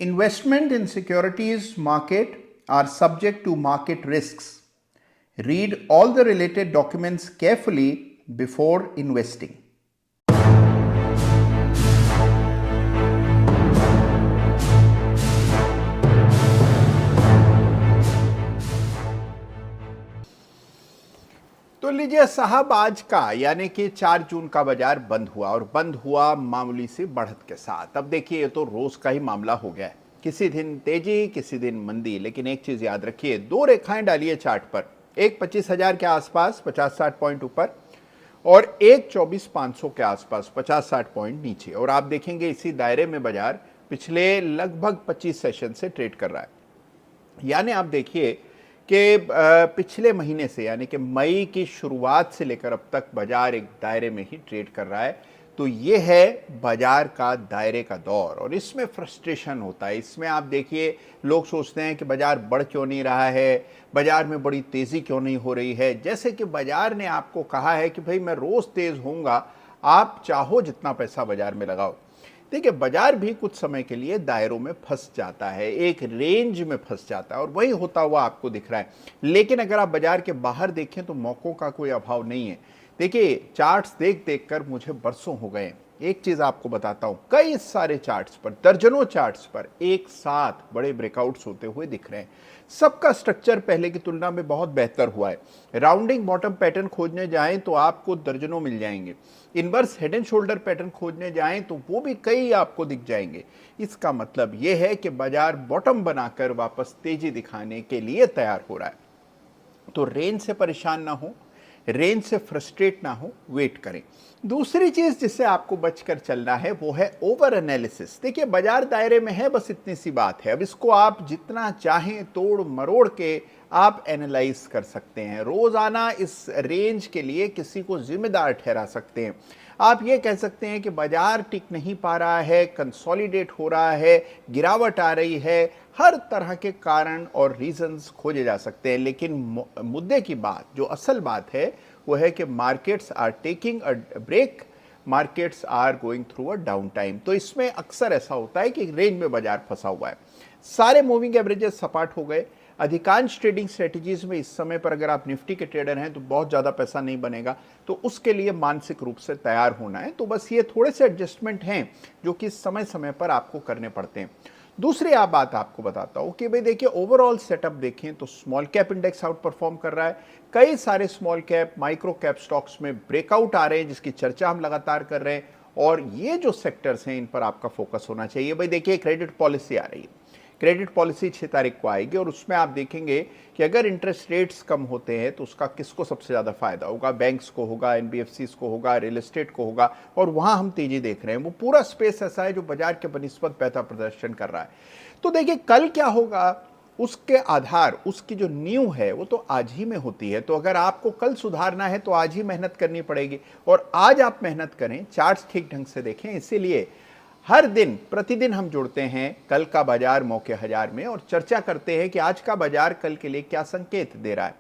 Investment in securities market are subject to market risks. Read all the related documents carefully before investing. तो लीजिए साहब, आज का यानी कि 4 जून का बाजार बंद हुआ और बंद हुआ मामूली सी बढ़त के साथ। अब देखिए, ये तो रोज का ही मामला हो गया है। किसी दिन तेजी, किसी दिन मंदी, लेकिन एक चीज याद रखिए, 2 रेखाएं डालिए चार्ट पर। एक 25,000 के आसपास 50-60 पॉइंट ऊपर और एक 24,500 के आसपास 50-60 पॉइंट नीचे। और आप देखेंगे इसी दायरे में बाजार पिछले लगभग 25 सेशन से ट्रेड कर रहा है। यानी आप देखिए कि पिछले महीने से यानी कि मई की शुरुआत से लेकर अब तक बाजार एक दायरे में ही ट्रेड कर रहा है। तो ये है बाजार का दायरे का दौर और इसमें फ्रस्ट्रेशन होता है। इसमें आप देखिए, लोग सोचते हैं कि बाजार बढ़ क्यों नहीं रहा है, बाजार में बड़ी तेजी क्यों नहीं हो रही है। जैसे कि बाजार ने आपको कहा है कि भाई मैं रोज तेज होऊंगा, आप चाहो जितना पैसा बाजार में लगाओ। देखिए, बाजार भी कुछ समय के लिए दायरों में फंस जाता है, एक रेंज में फंस जाता है और वही होता हुआ आपको दिख रहा है। लेकिन अगर आप बाजार के बाहर देखें तो मौकों का कोई अभाव नहीं है। देखिए, चार्ट्स देख देख कर मुझे बरसों हो गए। एक चीज आपको बताता हूं, कई सारे चार्ट्स पर, दर्जनों चार्ट्स पर एक साथ बड़े ब्रेकआउट्स होते हुए दिख रहे हैं। सबका स्ट्रक्चर पहले की तुलना में बहुत बेहतर हुआ है। राउंडिंग बॉटम पैटर्न खोजने जाएं तो आपको दर्जनों मिल जाएंगे। Inverse head and shoulder pattern खोजने जाएं तो वो भी कई आपको दिख जाएंगे। इसका मतलब यह है कि बाजार बॉटम बनाकर वापस तेजी दिखाने के लिए तैयार हो रहा है। तो रेंज से परेशान ना हो, रेंज से फ्रस्ट्रेट ना हो, वेट करें। दूसरी चीज जिससे आपको बचकर चलना है वो है ओवर एनालिसिस। देखिए, बाजार दायरे में है, बस इतनी सी बात है। अब इसको आप जितना चाहें तोड़ मरोड़ के आप एनालाइज कर सकते हैं। रोजाना इस रेंज के लिए किसी को जिम्मेदार ठहरा सकते हैं। आप ये कह सकते हैं कि बाजार टिक नहीं पा रहा है, कंसोलिडेट हो रहा है, गिरावट आ रही है। हर तरह के कारण और रीजंस खोजे जा सकते हैं, लेकिन मुद्दे की बात, जो असल बात है, वो है कि markets are taking a break, markets are going through a down time. तो इसमें अक्सर ऐसा होता है कि रेंज में बाजार फंसा हुआ है। सारे मूविंग एवरेजेस सपाट हो गए। अधिकांश ट्रेडिंग स्ट्रेटजीज में इस समय पर अगर आप निफ्टी के ट्रेडर हैं तो बहुत ज़्यादा पैसा नहीं बनेगा, तो उसके लिए मानसिक रूप से तैयार होना है। तो बस ये थोड़े से एडजस्टमेंट हैं जो कि समय समय पर आपको करने पड़ते हैं। दूसरी बात आपको बताता हूं कि भाई देखिए, ओवरऑल सेटअप देखें तो small cap index out perform कर रहा है। कई सारे small cap, micro cap stocks में ब्रेकआउट आ रहे हैं, जिसकी चर्चा हम लगातार कर रहे हैं। और ये जो सेक्टर्स हैं, इन पर आपका फोकस होना चाहिए। भाई देखिए, क्रेडिट पॉलिसी आ रही है, क्रेडिट पॉलिसी 6 तारीख को आएगी और उसमें आप देखेंगे कि अगर इंटरेस्ट रेट्स कम होते हैं तो उसका किसको सबसे ज़्यादा फायदा होगा? बैंक्स को होगा, एनबीएफसीज को होगा, रियल एस्टेट को होगा। और वहाँ हम तेजी देख रहे हैं। वो पूरा स्पेस ऐसा है जो बाजार के बनिस्बत बेहतर प्रदर्शन कर रहा है। तो देखिए, कल क्या होगा, उसके आधार, उसकी जो नींव है वो तो आज ही में होती है। तो अगर आपको कल सुधारना है तो आज ही मेहनत करनी पड़ेगी और आज आप मेहनत करें, चार्ट्स ठीक ढंग से देखें। इसीलिए हर दिन, प्रतिदिन हम जुड़ते हैं कल का बाजार मौके हजार में और चर्चा करते हैं कि आज का बाजार कल के लिए क्या संकेत दे रहा है।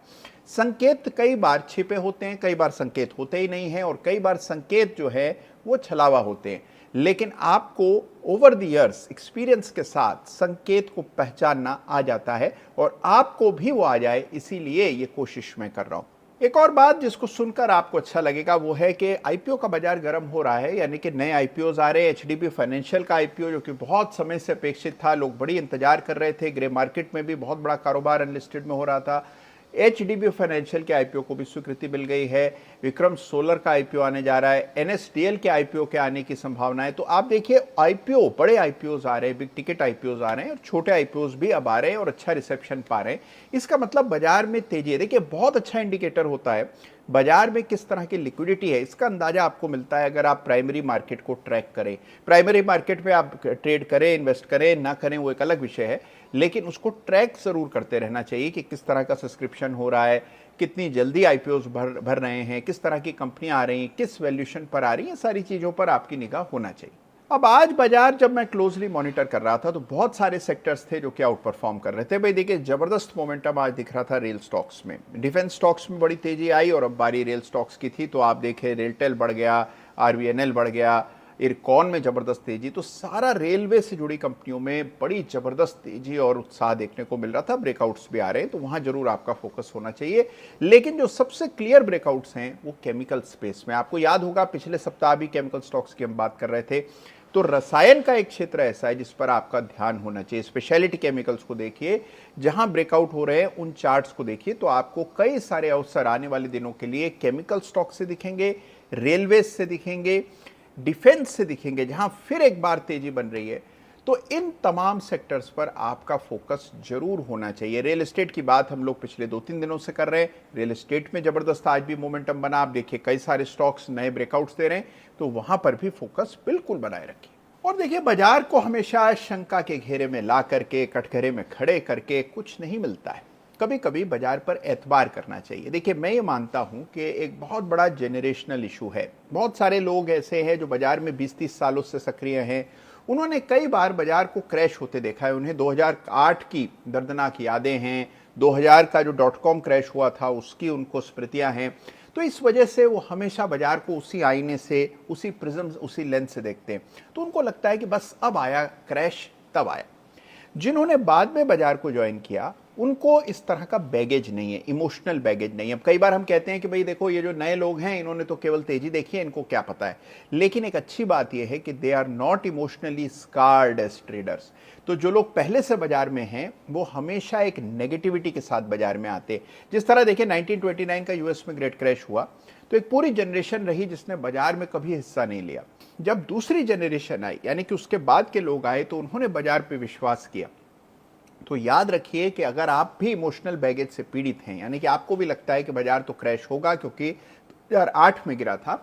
संकेत कई बार छिपे होते हैं, कई बार संकेत होते ही नहीं हैं और कई बार संकेत जो है वो छलावा होते हैं। लेकिन आपको ओवर द इयर्स एक्सपीरियंस के साथ संकेत को पहचानना आ जाता है और आपको भी वो आ जाए, इसीलिए ये कोशिश मैं कर रहा हूं। एक और बात जिसको सुनकर आपको अच्छा लगेगा वो है कि आईपीओ का बाजार गर्म हो रहा है, यानी कि नए आईपीओज आ रहे हैं। एचडीबी फाइनेंशियल का आईपीओ जो कि बहुत समय से अपेक्षित था, लोग बड़ी इंतजार कर रहे थे। ग्रे मार्केट में भी बहुत बड़ा कारोबार अनलिस्टेड में हो रहा था। एचडीबी फाइनेंशियल के आईपीओ को भी स्वीकृति मिल गई है। विक्रम सोलर का आईपीओ आने जा रहा है। एनएसडीएल के आईपीओ के आने की संभावना है। तो आप देखिए, आईपीओ, बड़े आईपीओज आ रहे हैं, बिग टिकट आईपीओज आ रहे हैं और छोटे आईपीओज भी अब आ रहे हैं और अच्छा रिसेप्शन पा रहे हैं। इसका मतलब बाजार में तेजी है। देखिए, बहुत अच्छा इंडिकेटर होता है बाजार में किस तरह की लिक्विडिटी है, इसका अंदाजा आपको मिलता है अगर आप प्राइमरी मार्केट को ट्रैक करें। प्राइमरी मार्केट में आप ट्रेड करें, इन्वेस्ट करें ना करें, वो एक अलग विषय है, लेकिन उसको ट्रैक जरूर करते रहना चाहिए कि किस तरह का सब्सक्रिप्शन हो रहा है, कितनी जल्दी आईपीओज भर रहे हैं, किस तरह की कंपनियां आ रही हैं, किस वैल्यूएशन पर आ रही हैं, सारी चीजों पर आपकी निगाह होना चाहिए। अब आज बाजार जब मैं क्लोजली मॉनिटर कर रहा था तो बहुत सारे सेक्टर्स थे जो कि आउट परफॉर्म कर रहे थे। भाई देखिए, जबरदस्त मोमेंटम आज दिख रहा था रेल स्टॉक्स में। डिफेंस स्टॉक्स में बड़ी तेजी आई और अब बारी रेल स्टॉक्स की थी। तो आप देखें, रेलटेल बढ़ गया, आरवीएनएल बढ़ गया, इरकॉन में जबरदस्त तेजी, तो सारा रेलवे से जुड़ी कंपनियों में बड़ी जबरदस्त तेजी और उत्साह देखने को मिल रहा था। ब्रेकआउट्स भी आ रहे हैं, तो वहां जरूर आपका फोकस होना चाहिए। लेकिन जो सबसे क्लियर ब्रेकआउट्स हैं वो केमिकल स्पेस में। आपको याद होगा पिछले सप्ताह भी केमिकल स्टॉक्स की हम बात कर रहे थे, तो रसायन का एक क्षेत्र ऐसा है जिस पर आपका ध्यान होना चाहिए। स्पेशलिटी केमिकल्स को देखिए, जहां ब्रेकआउट हो रहे हैं उन चार्ट्स को देखिए, तो आपको कई सारे अवसर आने वाले दिनों के लिए केमिकल स्टॉक से दिखेंगे, रेलवे से दिखेंगे, डिफेंस से दिखेंगे, जहां फिर एक बार तेजी बन रही है। तो इन तमाम सेक्टर्स पर आपका फोकस जरूर होना चाहिए। रियल एस्टेट की बात हम लोग पिछले 2-3 दिनों से कर रहे हैं। रियल एस्टेट में जबरदस्त आज भी मोमेंटम बना। आप देखिए कई सारे स्टॉक्स नए ब्रेकआउट्स दे रहे हैं, तो वहां पर भी फोकस बिल्कुल बनाए रखिए। और देखिए, बाजार को हमेशा शंका के घेरे में ला करके, कटघरे में खड़े करके कुछ नहीं मिलता है। कभी कभी बाजार पर एतबार करना चाहिए। देखिए, मैं ये मानता हूं कि एक बहुत बड़ा जेनरेशनल इशू है। बहुत सारे लोग ऐसे हैं जो बाजार में 20-30 सालों से सक्रिय हैं। उन्होंने कई बार बाजार को क्रैश होते देखा है। उन्हें 2008 की दर्दनाक यादें हैं, 2000 का जो .com क्रैश हुआ था उसकी उनको स्मृतियां हैं। तो इस वजह से वो हमेशा बाजार को उसी आईने से, उसी प्रिज्म, उसी लेंस से देखते हैं। तो उनको लगता है कि बस अब आया क्रैश, तब आया। जिन्होंने बाद में बाजार को ज्वाइन किया उनको इस तरह का बैगेज नहीं है, इमोशनल बैगेज नहीं है। अब कई बार हम कहते हैं कि भाई देखो, ये जो नए लोग हैं इन्होंने तो केवल तेजी देखी है, इनको क्या पता है। लेकिन एक अच्छी बात यह है कि they are not emotionally scared as traders. तो जो लोग पहले से बाजार में हैं वो हमेशा एक नेगेटिविटी के साथ बाजार में आते। जिस तरह देखिए 1929 का यूएस में ग्रेट क्रैश हुआ, तो एक पूरी जनरेशन रही जिसने बाजार में कभी हिस्सा नहीं लिया। जब दूसरी जनरेशन आई, यानी कि उसके बाद के लोग आए, तो उन्होंने बाजार पे विश्वास किया। तो याद रखिए कि अगर आप भी इमोशनल बैगेज से पीड़ित हैं, यानी कि आपको भी लगता है कि बाजार तो क्रैश होगा क्योंकि 2008 में गिरा था,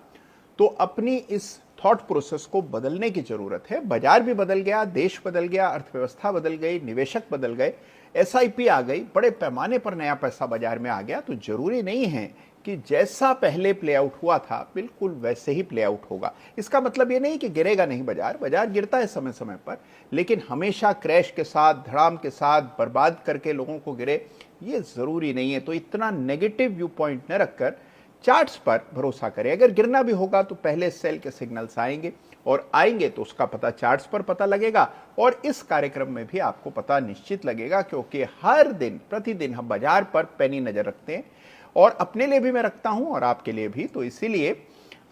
तो अपनी इस थॉट प्रोसेस को बदलने की जरूरत है। बाजार भी बदल गया, देश बदल गया, अर्थव्यवस्था बदल गई, निवेशक बदल गए, एसआईपी आ गई, बड़े पैमाने पर नया पैसा बाजार में आ गया। तो जरूरी नहीं है कि जैसा पहले प्ले आउट हुआ था बिल्कुल वैसे ही प्ले आउट होगा। इसका मतलब ये नहीं कि गिरेगा नहीं बाजार, बाजार गिरता है समय समय पर, लेकिन हमेशा क्रैश के साथ, धड़ाम के साथ, बर्बाद करके लोगों को गिरे, ये जरूरी नहीं है। तो इतना नेगेटिव व्यू पॉइंट न रखकर चार्ट्स पर भरोसा करें। अगर गिरना भी होगा तो पहले सेल के सिग्नल्स आएंगे, और आएंगे तो उसका पता चार्ट्स पर पता लगेगा, और इस कार्यक्रम में भी आपको पता निश्चित लगेगा, क्योंकि हर दिन प्रतिदिन हम बाजार पर पैनी नजर रखते हैं। और अपने लिए भी मैं रखता हूं और आपके लिए भी। तो इसीलिए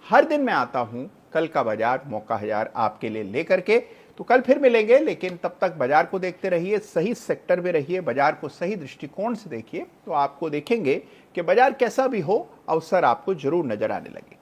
हर दिन मैं आता हूं कल का बाजार मौका हजार आपके लिए लेकर के। तो कल फिर मिलेंगे, लेकिन तब तक बाजार को देखते रहिए, सही सेक्टर में रहिए, बाजार को सही दृष्टिकोण से देखिए, तो आपको देखेंगे कि बाजार कैसा भी हो, अवसर आपको जरूर नजर आने लगे।